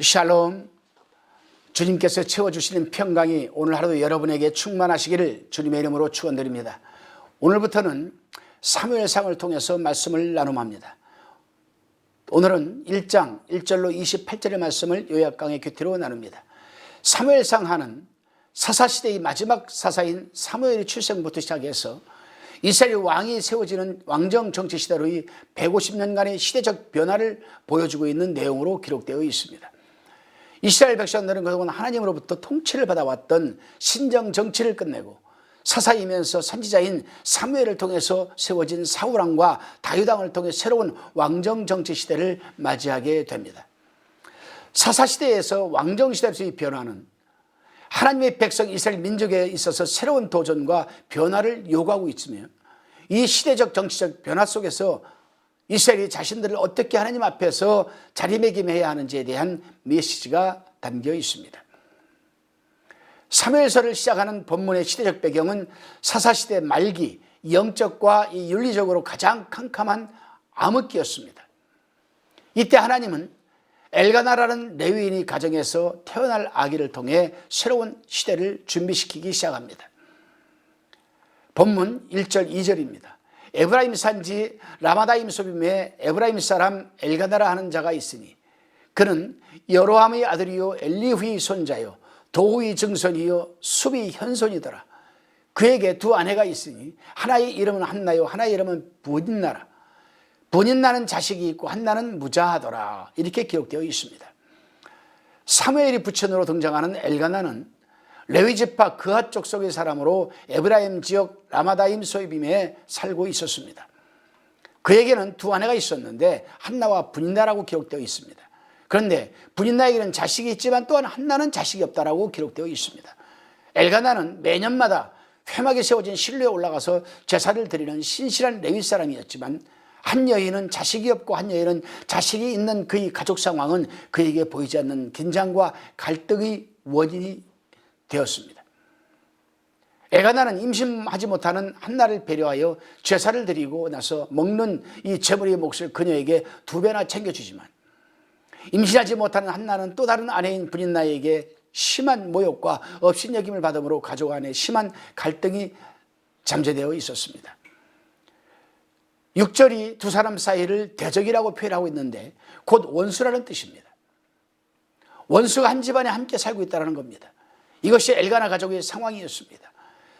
샬롬. 주님께서 채워주시는 평강이 오늘 하루도 여러분에게 충만하시기를 주님의 이름으로 축원드립니다. 오늘부터는 사무엘상을 통해서 말씀을 나눔합니다. 오늘은 1장 1절로 28절의 말씀을 요약 강의 큐티로 나눕니다. 사무엘상 하는 사사시대의 마지막 사사인 사무엘의 출생부터 시작해서 이스라엘 왕이 세워지는 왕정 정치 시대로의 150년간의 시대적 변화를 보여주고 있는 내용으로 기록되어 있습니다. 이스라엘 백성들은 그동안 하나님으로부터 통치를 받아왔던 신정 정치를 끝내고 사사이면서 선지자인 사무엘을 통해서 세워진 사울왕과 다윗왕을 통해 새로운 왕정 정치 시대를 맞이하게 됩니다. 사사시대에서 왕정 시대로의 변화는 하나님의 백성 이스라엘 민족에 있어서 새로운 도전과 변화를 요구하고 있으며, 이 시대적 정치적 변화 속에서 이스라엘이 자신들을 어떻게 하나님 앞에서 자리매김해야 하는지에 대한 메시지가 담겨 있습니다. 사무엘서를 시작하는 본문의 시대적 배경은 사사시대 말기, 영적과 윤리적으로 가장 캄캄한 암흑기였습니다. 이때 하나님은 엘가나라는 레위인이 가정에서 태어날 아기를 통해 새로운 시대를 준비시키기 시작합니다. 본문 1절 2절입니다. 에브라임 산지 라마다임 소빔에 에브라임 사람 엘가나라 하는 자가 있으니 그는 여로함의 아들이요 엘리후의 손자요 도후의 증손이요 숲의 현손이더라. 그에게 두 아내가 있으니 하나의 이름은 한나요 하나의 이름은 분인나라. 분인나는 자식이 있고 한나는 무자하더라. 이렇게 기록되어 있습니다. 사무엘이 부친으로 등장하는 엘가나는 레위지파 그앗 족속의 사람으로 에브라임 지역 라마다임 소이빔에 살고 있었습니다. 그에게는 두 아내가 있었는데 한나와 분인나라고 기록되어 있습니다. 그런데 분인나에게는 자식이 있지만 또한 한나는 자식이 없다라고 기록되어 있습니다. 엘가나는 매년마다 회막에 세워진 실로에 올라가서 제사를 드리는 신실한 레위 사람이었지만, 한 여인은 자식이 없고 한 여인은 자식이 있는 그의 가족 상황은 그에게 보이지 않는 긴장과 갈등의 원인이 되었습니다. 엘가나는 임신하지 못하는 한나를 배려하여 제사를 드리고 나서 먹는 이 제물의 몫을 그녀에게 두 배나 챙겨주지만, 임신하지 못하는 한나는 또 다른 아내인 분인나에게 심한 모욕과 업신여김을 받음으로 가족 안에 심한 갈등이 잠재되어 있었습니다. 6절이 두 사람 사이를 대적이라고 표현하고 있는데 곧 원수라는 뜻입니다. 원수가 한 집안에 함께 살고 있다는 겁니다. 이것이 엘가나 가족의 상황이었습니다.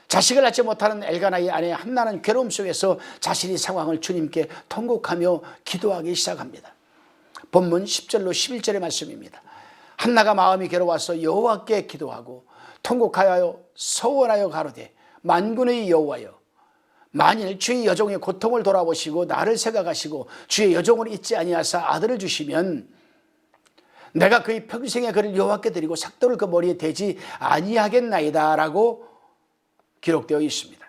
자식을 낳지 못하는 엘가나의 아내 한나는 괴로움 속에서 자신의 상황을 주님께 통곡하며 기도하기 시작합니다. 본문 10절로 11절의 말씀입니다. 한나가 마음이 괴로워서 여호와께 기도하고 통곡하여 서원하여 가로되, 만군의 여호와여, 만일 주의 여종의 고통을 돌아보시고 나를 생각하시고 주의 여종을 잊지 아니하사 아들을 주시면 내가 그의 평생에 그를 여호와께 드리고 삭도를 그 머리에 대지 아니하겠나이다 라고 기록되어 있습니다.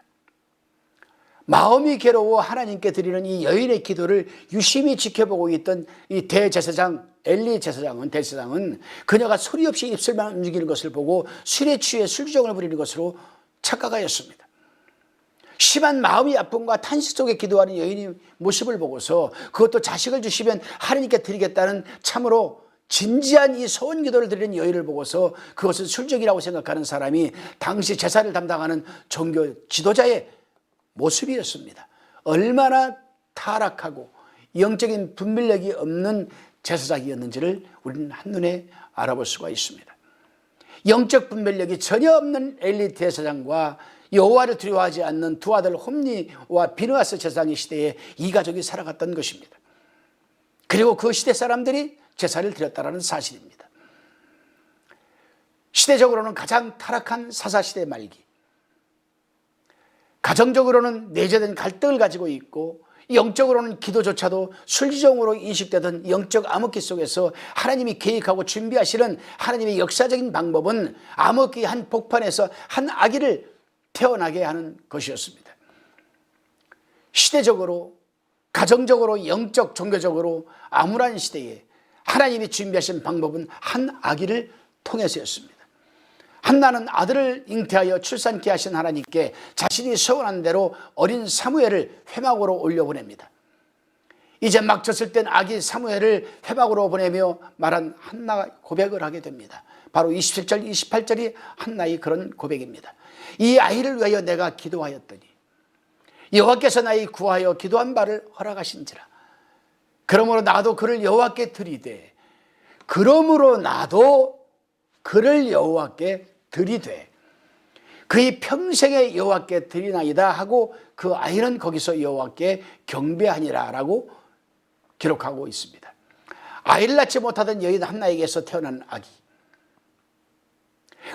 마음이 괴로워 하나님께 드리는 이 여인의 기도를 유심히 지켜보고 있던 이 대제사장 엘리 대제사장은 그녀가 소리 없이 입술만 움직이는 것을 보고 술에 취해 술주정을 부리는 것으로 착각하였습니다. 심한 마음이 아픔과 탄식 속에 기도하는 여인의 모습을 보고서 그것도 자식을 주시면 하나님께 드리겠다는 참으로 진지한 이 소원 기도를 드리는 여인을 보고서 그것은 술적이라고 생각하는 사람이 당시 제사를 담당하는 종교 지도자의 모습이었습니다. 얼마나 타락하고 영적인 분별력이 없는 제사장이었는지를 우리는 한눈에 알아볼 수가 있습니다. 영적 분별력이 전혀 없는 엘리 대제사장과 여호와를 두려워하지 않는 두 아들 홈니와 비느하스 제사장의 시대에 이 가족이 살아갔던 것입니다. 그리고 그 시대 사람들이 제사를 드렸다는 사실입니다. 시대적으로는 가장 타락한 사사시대 말기, 가정적으로는 내재된 갈등을 가지고 있고 영적으로는 기도조차도 술지정으로 인식되던 영적 암흑기 속에서 하나님이 계획하고 준비하시는 하나님의 역사적인 방법은 암흑기 한 복판에서 한 아기를 태어나게 하는 것이었습니다. 시대적으로, 가정적으로, 영적, 종교적으로 암울한 시대에 하나님이 준비하신 방법은 한 아기를 통해서였습니다. 한나는 아들을 잉태하여 출산케 하신 하나님께 자신이 소원한 대로 어린 사무엘을 회막으로 올려보냅니다. 이제 막 졌을 땐 아기 사무엘을 회막으로 보내며 말한 한나 고백을 하게 됩니다. 바로 27절 28절이 한나의 그런 고백입니다. 이 아이를 위하여 내가 기도하였더니 여호와께서 나의 구하여 기도한 바를 허락하신지라. 그러므로 나도 그를 여호와께 드리되 그러므로 나도 그를 여호와께 드리되 그의 평생에 여호와께 드리나이다 하고 그 아이는 거기서 여호와께 경배하니라 라고 기록하고 있습니다. 아이를 낳지 못하던 여인 한나에게서 태어난 아기.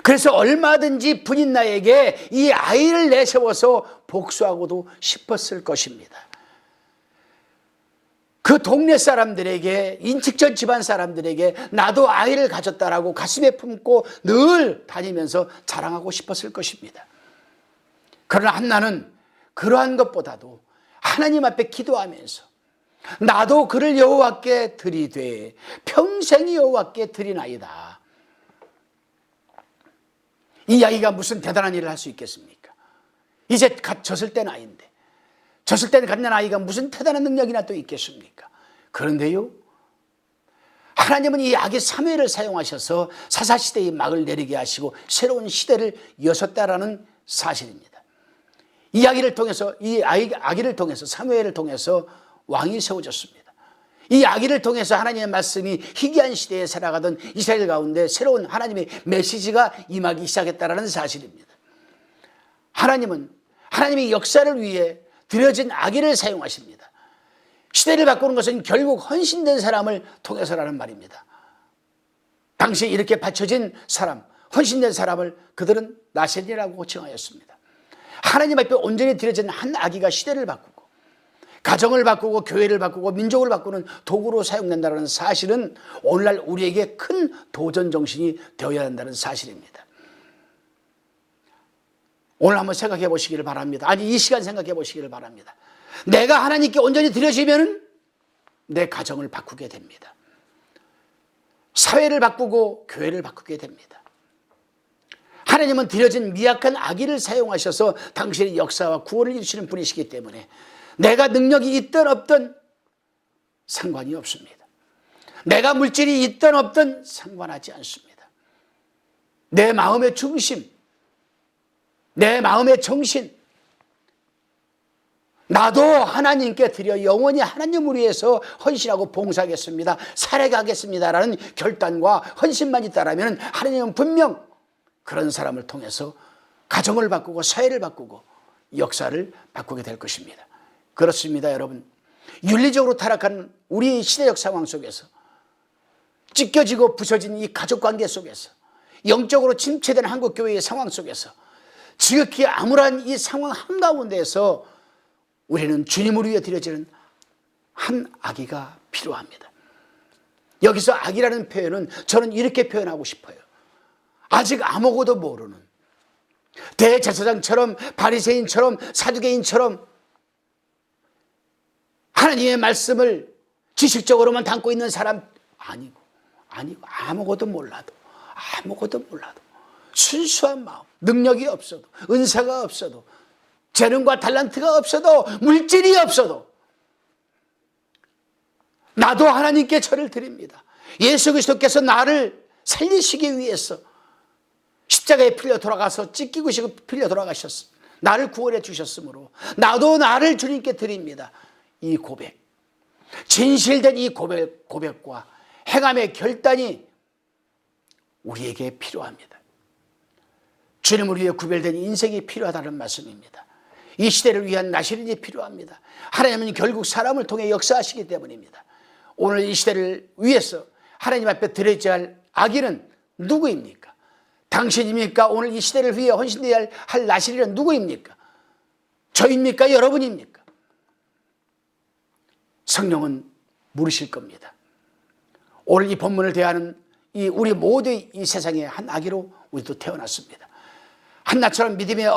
그래서 얼마든지 분인나에게 이 아이를 내세워서 복수하고도 싶었을 것입니다. 그 동네 사람들에게, 인측전 집안 사람들에게 나도 아이를 가졌다라고 가슴에 품고 늘 다니면서 자랑하고 싶었을 것입니다. 그러나 한나는 그러한 것보다도 하나님 앞에 기도하면서 나도 그를 여호와께 드리되 평생 여호와께 드리나이다. 이 아이가 무슨 대단한 일을 할 수 있겠습니까? 이제 갓 졌을 땐 아이인데, 졌을 땐 갖는 아이가 무슨 대단한 능력이나 또 있겠습니까? 그런데요, 하나님은 이 아기 사무엘을 사용하셔서 사사시대의 막을 내리게 하시고 새로운 시대를 여셨다라는 사실입니다. 이 아기를 통해서, 아기를 통해서, 사무엘을 통해서 왕이 세워졌습니다. 이 아기를 통해서 하나님의 말씀이 희귀한 시대에 살아가던 이스라엘 가운데 새로운 하나님의 메시지가 임하기 시작했다는 사실입니다. 하나님은 하나님의 역사를 위해 드려진 아기를 사용하십니다. 시대를 바꾸는 것은 결국 헌신된 사람을 통해서라는 말입니다. 당시에 이렇게 바쳐진 사람, 헌신된 사람을 그들은 나셀이라고 칭하였습니다. 하나님 앞에 온전히 드려진 한 아기가 시대를 바꾸고 가정을 바꾸고 교회를 바꾸고 민족을 바꾸는 도구로 사용된다는 사실은 오늘날 우리에게 큰 도전 정신이 되어야 한다는 사실입니다. 오늘 한번 생각해 보시기를 바랍니다. 아니, 이 시간 생각해 보시기를 바랍니다. 내가 하나님께 온전히 드려지면 내 가정을 바꾸게 됩니다. 사회를 바꾸고 교회를 바꾸게 됩니다. 하나님은 드려진 미약한 아기를 사용하셔서 당신의 역사와 구원을 이루시는 분이시기 때문에 내가 능력이 있든 없든 상관이 없습니다. 내가 물질이 있든 없든 상관하지 않습니다. 내 마음의 중심, 내 마음의 정신, 나도 하나님께 드려 영원히 하나님을 위해서 헌신하고 봉사하겠습니다, 살아가겠습니다라는 결단과 헌신만 있다면 하나님은 분명 그런 사람을 통해서 가정을 바꾸고 사회를 바꾸고 역사를 바꾸게 될 것입니다. 그렇습니다, 여러분. 윤리적으로 타락한 우리 시대적 상황 속에서, 찢겨지고 부서진 이 가족관계 속에서, 영적으로 침체된 한국교회의 상황 속에서, 지극히 암울한 이 상황 한가운데에서 우리는 주님을 위해 드려지는 한 아기가 필요합니다. 여기서 아기라는 표현은 저는 이렇게 표현하고 싶어요. 아직 아무것도 모르는, 대제사장처럼 바리새인처럼 사두개인처럼 하나님의 말씀을 지식적으로만 담고 있는 사람 아니고 아무것도 몰라도 순수한 마음, 능력이 없어도, 은사가 없어도, 재능과 탤런트가 없어도, 물질이 없어도 나도 하나님께 절을 드립니다. 예수 그리스도께서 나를 살리시기 위해서 십자가에 필려 돌아가서 찢기고 필려 돌아가셨어. 나를 구원해 주셨으므로 나도 나를 주님께 드립니다. 이 고백, 진실된 이 고백과 행함의 결단이 우리에게 필요합니다. 주님을 위해 구별된 인생이 필요하다는 말씀입니다. 이 시대를 위한 나시린이 필요합니다. 하나님은 결국 사람을 통해 역사하시기 때문입니다. 오늘 이 시대를 위해서 하나님 앞에 드려야 할 아기는 누구입니까? 당신입니까? 오늘 이 시대를 위해 헌신되어야 할 나시린은 누구입니까? 저입니까? 여러분입니까? 성령은 물으실 겁니다. 오늘 이 본문을 대하는 우리 모두의 이 세상의 한 아기로 우리도 태어났습니다. 한나처럼 믿음의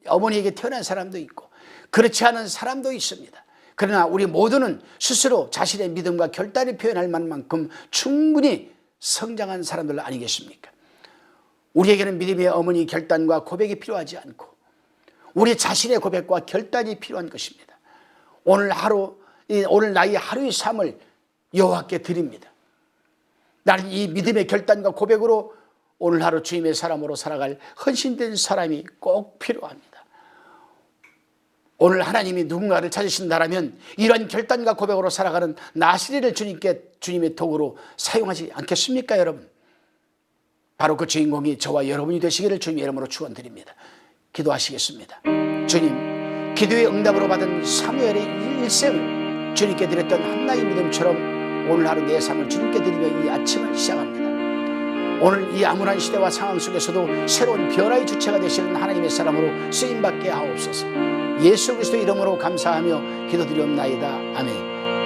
어머니에게 태어난 사람도 있고 그렇지 않은 사람도 있습니다. 그러나 우리 모두는 스스로 자신의 믿음과 결단을 표현할 만큼 충분히 성장한 사람들 아니겠습니까? 우리에게는 믿음의 어머니 결단과 고백이 필요하지 않고 우리 자신의 고백과 결단이 필요한 것입니다. 오늘 하루 오늘 나의 하루의 삶을 여호와께 드립니다. 나는 이 믿음의 결단과 고백으로 오늘 하루 주님의 사람으로 살아갈 헌신된 사람이 꼭 필요합니다. 오늘 하나님이 누군가를 찾으신다라면 이러한 결단과 고백으로 살아가는 나시리를 주님의 도구로 사용하지 않겠습니까, 여러분? 바로 그 주인공이 저와 여러분이 되시기를 주님의 이름으로 축원드립니다. 기도하시겠습니다. 주님, 기도의 응답으로 받은 사무엘의 일생을 주님께 드렸던 한나의 믿음처럼 오늘 하루 내 삶을 주님께 드리며 이 아침을 시작합니다. 오늘 이 암울한 시대와 상황 속에서도 새로운 변화의 주체가 되시는 하나님의 사람으로 쓰임받게 하옵소서. 예수 그리스도의 이름으로 감사하며 기도드리옵나이다. 아멘.